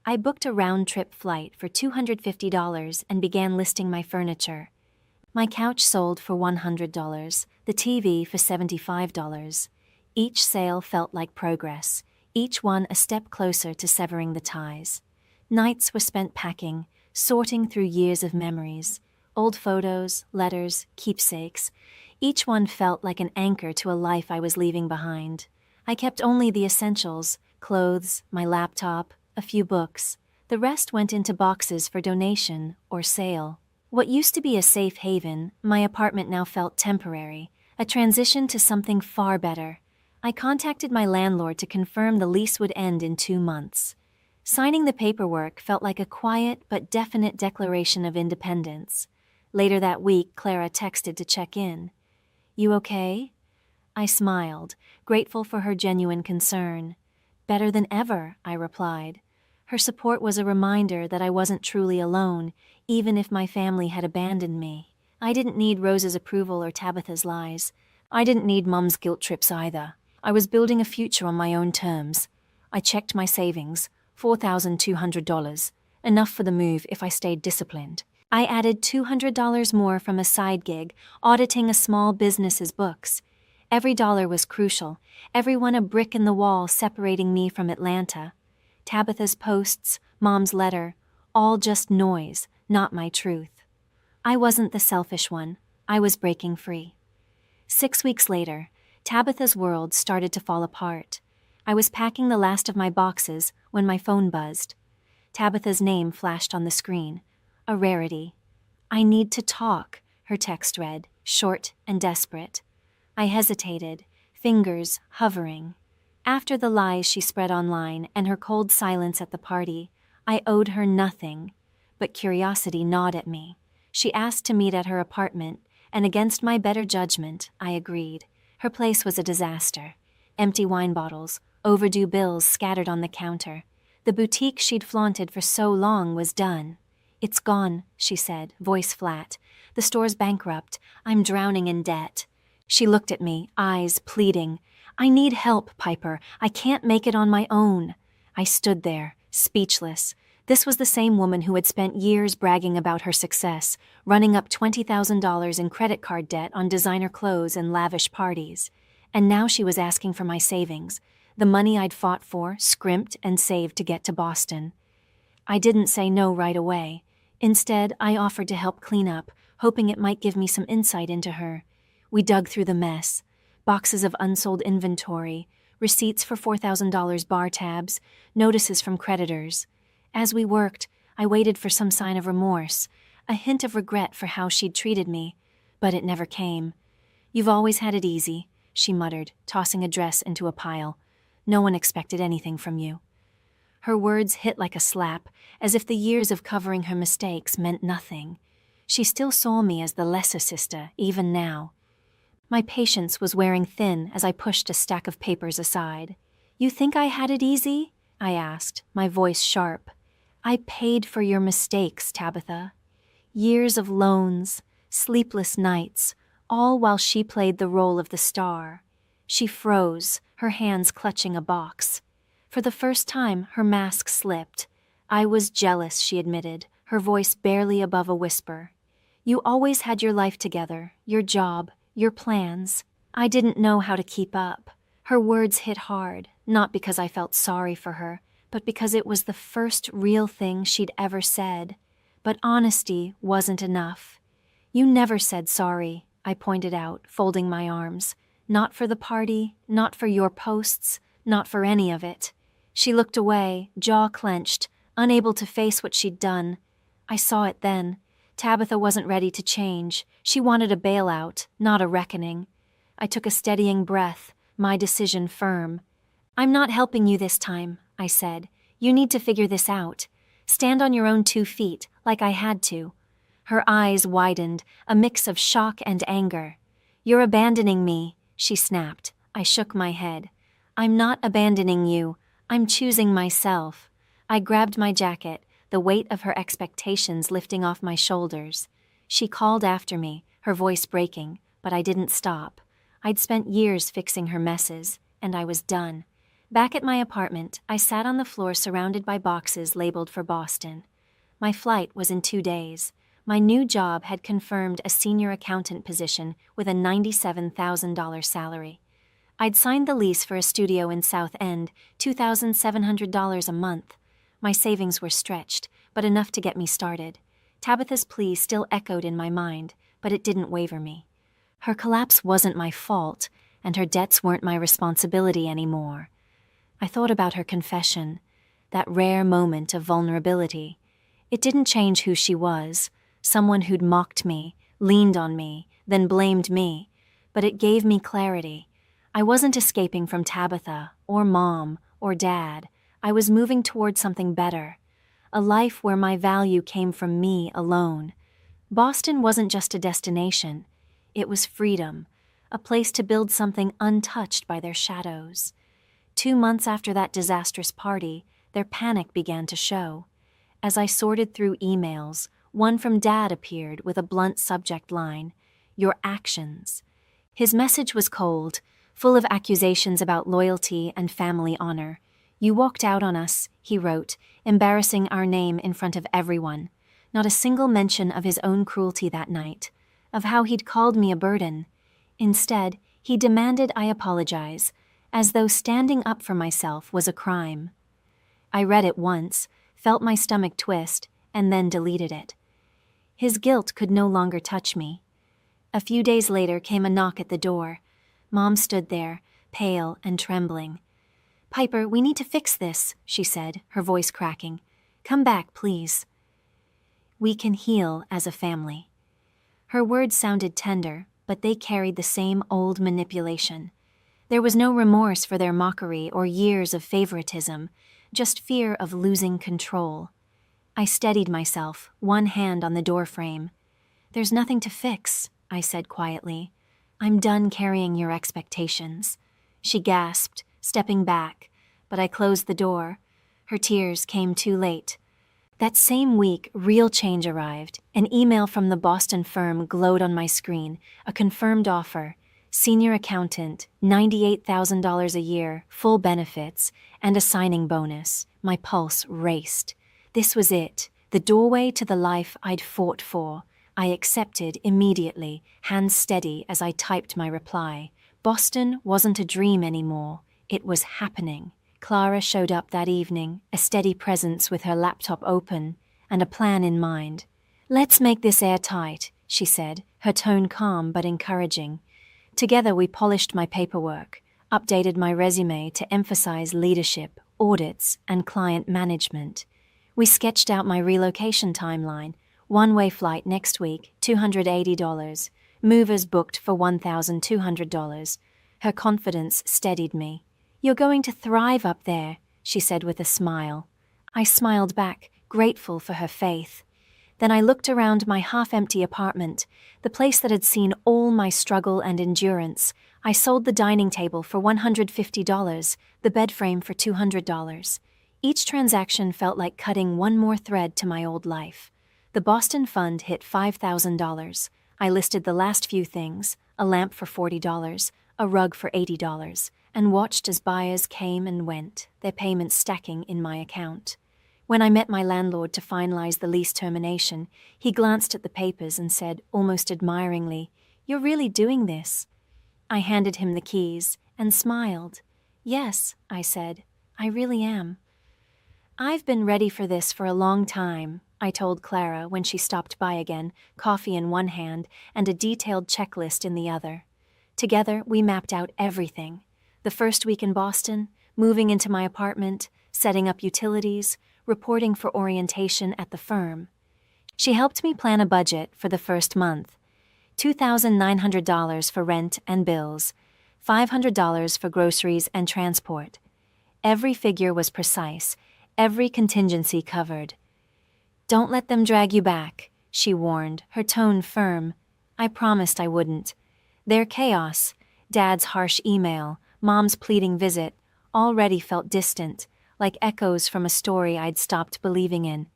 I booked a round-trip flight for $250 and began listing my furniture. My couch sold for $100, the TV for $75. Each sale felt like progress, each one a step closer to severing the ties. Nights were spent packing, sorting through years of memories, old photos, letters, keepsakes. Each one felt like an anchor to a life I was leaving behind. I kept only the essentials, clothes, my laptop, a few books. The rest went into boxes for donation or sale. What used to be a safe haven, my apartment now felt temporary, a transition to something far better. I contacted my landlord to confirm the lease would end in 2 months. Signing the paperwork felt like a quiet but definite declaration of independence. Later that week, Clara texted to check in. "You okay?" I smiled, grateful for her genuine concern. "Better than ever," I replied. Her support was a reminder that I wasn't truly alone, even if my family had abandoned me. I didn't need Rose's approval or Tabitha's lies. I didn't need Mum's guilt trips either. I was building a future on my own terms. I checked my savings, $4,200, enough for the move if I stayed disciplined. I added $200 more from a side gig, auditing a small business's books. Every dollar was crucial, every one a brick in the wall separating me from Atlanta. Tabitha's posts, Mom's letter, all just noise, not my truth. I wasn't the selfish one. I was breaking free. 6 weeks later, Tabitha's world started to fall apart. I was packing the last of my boxes when my phone buzzed. Tabitha's name flashed on the screen. A rarity. "I need to talk," her text read, short and desperate. I hesitated, fingers hovering. After the lies she spread online and her cold silence at the party, I owed her nothing. But curiosity gnawed at me. She asked to meet at her apartment, and against my better judgment, I agreed. Her place was a disaster. Empty wine bottles, overdue bills scattered on the counter. The boutique she'd flaunted for so long was done. "It's gone," she said, voice flat. "The store's bankrupt. I'm drowning in debt." She looked at me, eyes pleading. "I need help, Piper. I can't make it on my own." I stood there, speechless. This was the same woman who had spent years bragging about her success, running up $20,000 in credit card debt on designer clothes and lavish parties. And now she was asking for my savings, the money I'd fought for, scrimped and saved to get to Boston. I didn't say no right away. Instead, I offered to help clean up, hoping it might give me some insight into her. We dug through the mess. Boxes of unsold inventory, receipts for $4,000 bar tabs, notices from creditors. As we worked, I waited for some sign of remorse, a hint of regret for how she'd treated me, but it never came. "You've always had it easy," she muttered, tossing a dress into a pile. "No one expected anything from you." Her words hit like a slap, as if the years of covering her mistakes meant nothing. She still saw me as the lesser sister, even now. My patience was wearing thin as I pushed a stack of papers aside. "You think I had it easy?" I asked, my voice sharp. "I paid for your mistakes, Tabitha. Years of loans, sleepless nights, all while she played the role of the star." She froze, her hands clutching a box. For the first time, her mask slipped. "I was jealous," she admitted, her voice barely above a whisper. "You always had your life together, your job, your plans. I didn't know how to keep up." Her words hit hard, not because I felt sorry for her, but because it was the first real thing she'd ever said. But honesty wasn't enough. "You never said sorry," I pointed out, folding my arms. "Not for the party, not for your posts, not for any of it." She looked away, jaw clenched, unable to face what she'd done. I saw it then. Tabitha wasn't ready to change. She wanted a bailout, not a reckoning. I took a steadying breath, my decision firm. "I'm not helping you this time," I said. "You need to figure this out. Stand on your own 2 feet, like I had to. Her eyes widened, a mix of shock and anger. "You're abandoning me," she snapped. I shook my head. "I'm not abandoning you. I'm choosing myself." I grabbed my jacket, the weight of her expectations lifting off my shoulders. She called after me, her voice breaking, but I didn't stop. I'd spent years fixing her messes, and I was done. Back at my apartment, I sat on the floor surrounded by boxes labeled for Boston. My flight was in 2 days. My new job had confirmed a senior accountant position with a $97,000 salary. I'd signed the lease for a studio in South End, $2,700 a month. My savings were stretched, but enough to get me started. Tabitha's plea still echoed in my mind, but it didn't waver me. Her collapse wasn't my fault, and her debts weren't my responsibility anymore. I thought about her confession, that rare moment of vulnerability. It didn't change who she was, someone who'd mocked me, leaned on me, then blamed me, but it gave me clarity. I wasn't escaping from Tabitha, or Mom, or Dad. I was moving toward something better, a life where my value came from me alone. Boston wasn't just a destination. It was freedom, a place to build something untouched by their shadows. 2 months after that disastrous party, their panic began to show. As I sorted through emails, one from Dad appeared with a blunt subject line, "Your actions." His message was cold, full of accusations about loyalty and family honor. "You walked out on us," he wrote, embarrassing our name in front of everyone. Not a single mention of his own cruelty that night, of how he'd called me a burden. Instead, he demanded I apologize, as though standing up for myself was a crime. I read it once, felt my stomach twist, and then deleted it. His guilt could no longer touch me. A few days later came a knock at the door. Mom stood there, pale and trembling. "Piper, we need to fix this," she said, her voice cracking. "Come back, please. We can heal as a family." Her words sounded tender, but they carried the same old manipulation. There was no remorse for their mockery or years of favoritism, just fear of losing control. I steadied myself, one hand on the doorframe. "There's nothing to fix," I said quietly. "I'm done carrying your expectations." She gasped, stepping back, but I closed the door. Her tears came too late. That same week, real change arrived. An email from the Boston firm glowed on my screen, a confirmed offer, senior accountant, $98,000 a year, full benefits, and a signing bonus. My pulse raced. This was it, the doorway to the life I'd fought for. I accepted immediately, hands steady as I typed my reply. Boston wasn't a dream anymore. It was happening. Clara showed up that evening, a steady presence with her laptop open, and a plan in mind. "Let's make this airtight," she said, her tone calm but encouraging. Together we polished my paperwork, updated my resume to emphasize leadership, audits, and client management. We sketched out my relocation timeline, one-way flight next week, $280, movers booked for $1,200. Her confidence steadied me. "You're going to thrive up there," she said with a smile. I smiled back, grateful for her faith. Then I looked around my half-empty apartment, the place that had seen all my struggle and endurance. I sold the dining table for $150, the bed frame for $200. Each transaction felt like cutting one more thread to my old life. The Boston fund hit $5,000. I listed the last few things, a lamp for $40, a rug for $80, and watched as buyers came and went, their payments stacking in my account. When I met my landlord to finalize the lease termination, he glanced at the papers and said, almost admiringly, "You're really doing this?" I handed him the keys and smiled. "Yes," I said, "I really am." "I've been ready for this for a long time," I told Clara when she stopped by again, coffee in one hand and a detailed checklist in the other. Together, we mapped out everything. The first week in Boston, moving into my apartment, setting up utilities, reporting for orientation at the firm. She helped me plan a budget for the first month. $2,900 for rent and bills, $500 for groceries and transport. Every figure was precise, every contingency covered. Don't let them drag you back, she warned, her tone firm. I promised I wouldn't. Their chaos, Dad's harsh email, Mom's pleading visit, already felt distant, like echoes from a story I'd stopped believing in.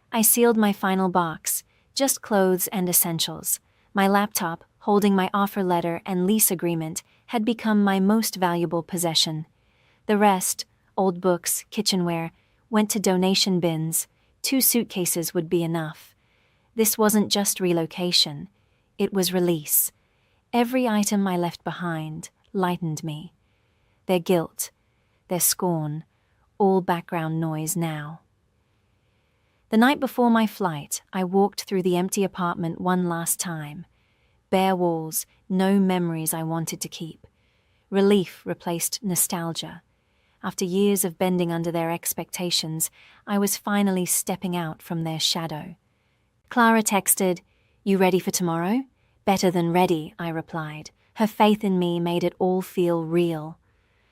I sealed my final box, just clothes and essentials. My laptop, holding my offer letter and lease agreement, had become my most valuable possession. The rest, old books, kitchenware, went to donation bins. 2 suitcases would be enough. This wasn't just relocation. It was release. Every item I left behind lightened me. Their guilt, their scorn, all background noise now. The night before my flight, I walked through the empty apartment one last time. Bare walls, no memories I wanted to keep. Relief replaced nostalgia. After years of bending under their expectations, I was finally stepping out from their shadow. Clara texted, "You ready for tomorrow?" "Better than ready," I replied. Her faith in me made it all feel real.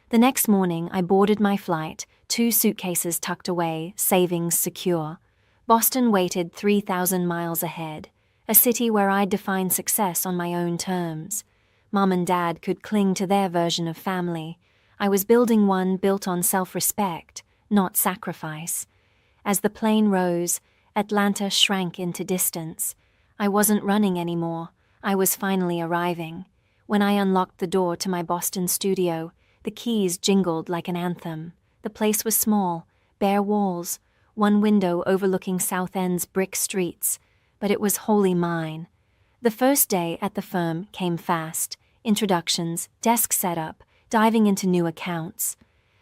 The next morning, I boarded my flight, 2 suitcases tucked away, savings secure. Boston waited 3,000 miles ahead, a city where I'd define success on my own terms. Mom and Dad could cling to their version of family. I was building one built on self-respect, not sacrifice. As the plane rose, Atlanta shrank into distance. I wasn't running anymore. I was finally arriving. When I unlocked the door to my Boston studio, the keys jingled like an anthem. The place was small, bare walls, one window overlooking South End's brick streets, but it was wholly mine. The first day at the firm came fast. Introductions, desk setup, diving into new accounts.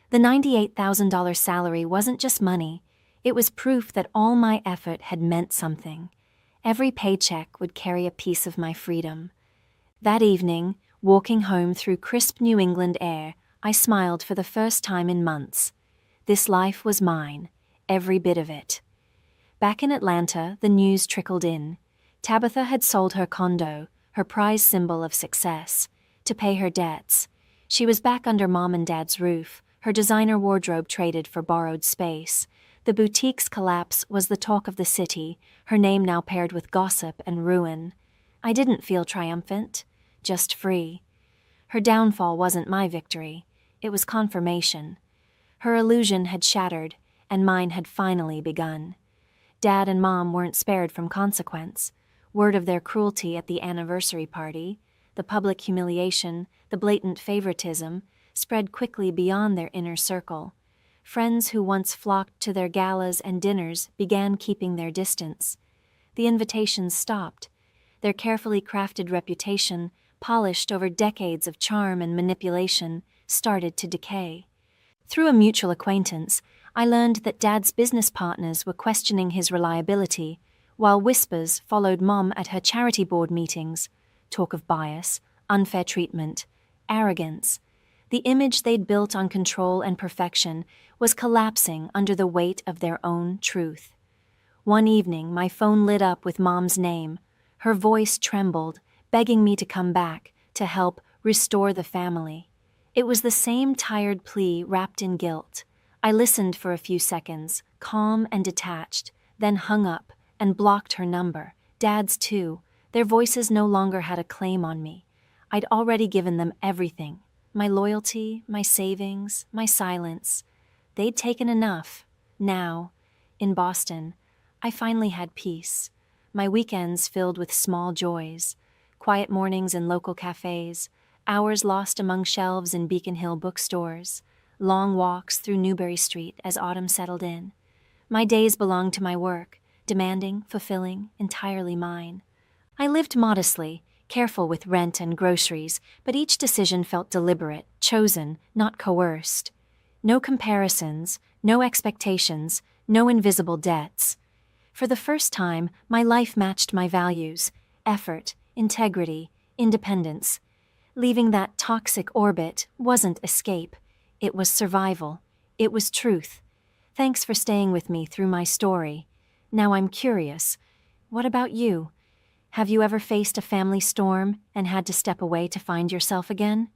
The $98,000 salary wasn't just money. It was proof that all my effort had meant something. Every paycheck would carry a piece of my freedom. That evening, walking home through crisp New England air, I smiled for the first time in months. This life was mine, every bit of it. Back in Atlanta, the news trickled in. Tabitha had sold her condo, her prized symbol of success, to pay her debts. She was back under Mom and Dad's roof, her designer wardrobe traded for borrowed space. The boutique's collapse was the talk of the city, her name now paired with gossip and ruin. I didn't feel triumphant, just free. Her downfall wasn't my victory. It was confirmation. Her illusion had shattered, and mine had finally begun. Dad and Mom weren't spared from consequence. Word of their cruelty at the anniversary party, the public humiliation, the blatant favoritism, spread quickly beyond their inner circle. Friends who once flocked to their galas and dinners began keeping their distance. The invitations stopped. Their carefully crafted reputation, polished over decades of charm and manipulation, started to decay. Through a mutual acquaintance, I learned that Dad's business partners were questioning his reliability, while whispers followed Mom at her charity board meetings. Talk of bias, unfair treatment, arrogance. The image they'd built on control and perfection was collapsing under the weight of their own truth. One evening, my phone lit up with Mom's name. Her voice trembled, begging me to come back, to help restore the family. It was the same tired plea wrapped in guilt. I listened for a few seconds, calm and detached, then hung up and blocked her number. Dad's too. Their voices no longer had a claim on me. I'd already given them everything. My loyalty, my savings, my silence. They'd taken enough. Now, in Boston, I finally had peace. My weekends filled with small joys. Quiet mornings in local cafes, hours lost among shelves in Beacon Hill bookstores, long walks through Newbury Street as autumn settled in. My days belonged to my work, demanding, fulfilling, entirely mine. I lived modestly, careful with rent and groceries, but each decision felt deliberate, chosen, not coerced. No comparisons, no expectations, no invisible debts. For the first time, my life matched my values: effort, integrity, independence. Leaving that toxic orbit wasn't escape. It was survival. It was truth. Thanks for staying with me through my story. Now I'm curious. What about you? Have you ever faced a family storm and had to step away to find yourself again?